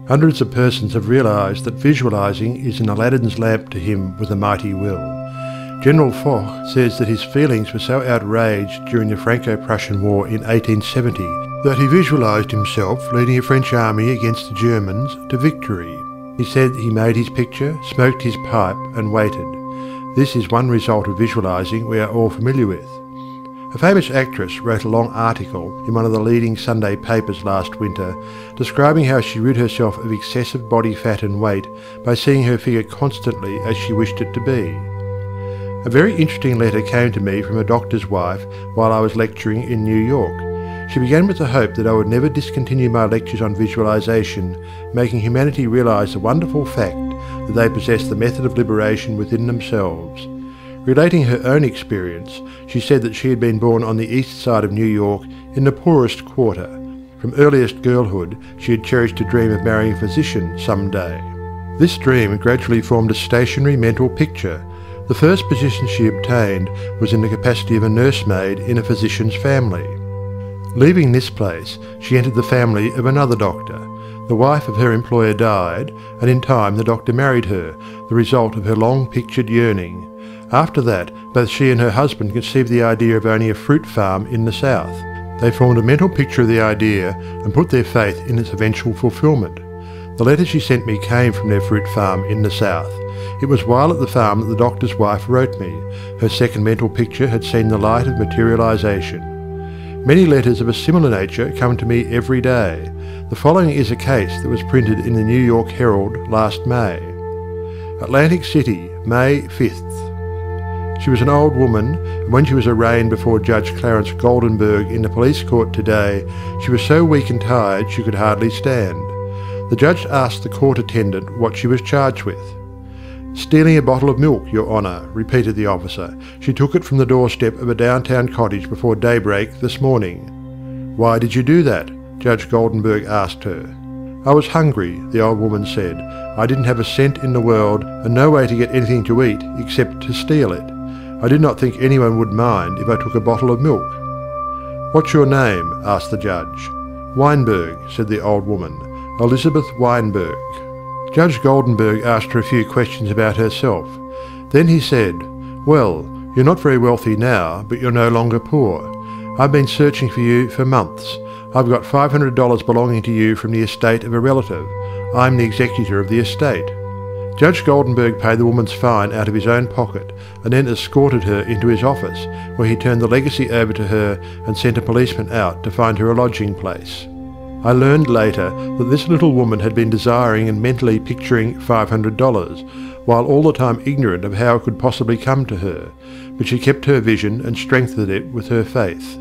Hundreds of persons have realised that visualising is an Aladdin's lamp to him with a mighty will. General Foch says that his feelings were so outraged during the Franco-Prussian War in 1870 that he visualised himself leading a French army against the Germans to victory. He said he made his picture, smoked his pipe and waited. This is one result of visualising we are all familiar with. A famous actress wrote a long article in one of the leading Sunday papers last winter describing how she rid herself of excessive body fat and weight by seeing her figure constantly as she wished it to be. A very interesting letter came to me from a doctor's wife while I was lecturing in New York. She began with the hope that I would never discontinue my lectures on visualization, making humanity realize the wonderful fact that they possess the method of liberation within themselves. Relating her own experience, she said that she had been born on the east side of New York in the poorest quarter. From earliest girlhood, she had cherished a dream of marrying a physician someday. This dream gradually formed a stationary mental picture. The first position she obtained was in the capacity of a nursemaid in a physician's family. Leaving this place, she entered the family of another doctor. The wife of her employer died, and in time the doctor married her, the result of her long-pictured yearning. After that, both she and her husband conceived the idea of owning a fruit farm in the south. They formed a mental picture of the idea and put their faith in its eventual fulfilment. The letter she sent me came from their fruit farm in the south. It was while at the farm that the doctor's wife wrote me. Her second mental picture had seen the light of materialization. Many letters of a similar nature come to me every day. The following is a case that was printed in the New York Herald last May. Atlantic City, May 5th. She was an old woman, and when she was arraigned before Judge Clarence Goldenberg in the police court today, she was so weak and tired she could hardly stand. The judge asked the court attendant what she was charged with. "Stealing a bottle of milk, Your Honour," repeated the officer. "She took it from the doorstep of a downtown cottage before daybreak this morning." "Why did you do that?" Judge Goldenberg asked her. "I was hungry," the old woman said. "I didn't have a cent in the world and no way to get anything to eat except to steal it. I did not think anyone would mind if I took a bottle of milk." "What's your name?" asked the judge. "Weinberg," said the old woman. "Elizabeth Weinberg." Judge Goldenberg asked her a few questions about herself. Then he said, "Well, you're not very wealthy now, but you're no longer poor. I've been searching for you for months. I've got $500 belonging to you from the estate of a relative. I'm the executor of the estate." Judge Goldenberg paid the woman's fine out of his own pocket and then escorted her into his office, where he turned the legacy over to her and sent a policeman out to find her a lodging place. I learned later that this little woman had been desiring and mentally picturing $500, while all the time ignorant of how it could possibly come to her, but she kept her vision and strengthened it with her faith.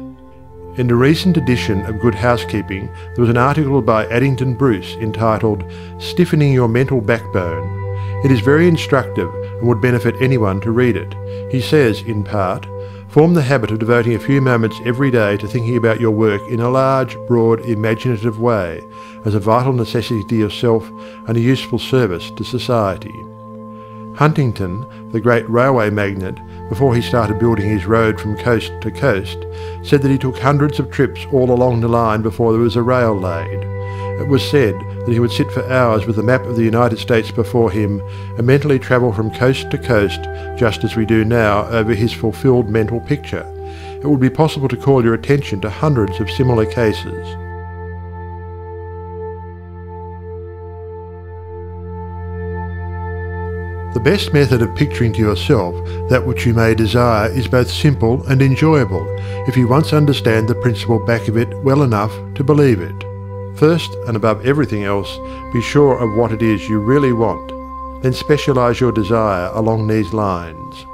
In the recent edition of Good Housekeeping, there was an article by Addington Bruce entitled "Stiffening Your Mental Backbone." It is very instructive and would benefit anyone to read it. He says, in part, "Form the habit of devoting a few moments every day to thinking about your work in a large, broad, imaginative way, as a vital necessity to yourself and a useful service to society." Huntington, the great railway magnate, before he started building his road from coast to coast, said that he took hundreds of trips all along the line before there was a rail laid. It was said that he would sit for hours with a map of the United States before him and mentally travel from coast to coast, just as we do now over his fulfilled mental picture. It would be possible to call your attention to hundreds of similar cases. The best method of picturing to yourself that which you may desire is both simple and enjoyable, if you once understand the principle back of it well enough to believe it. First, and above everything else, be sure of what it is you really want. Then specialize your desire along these lines.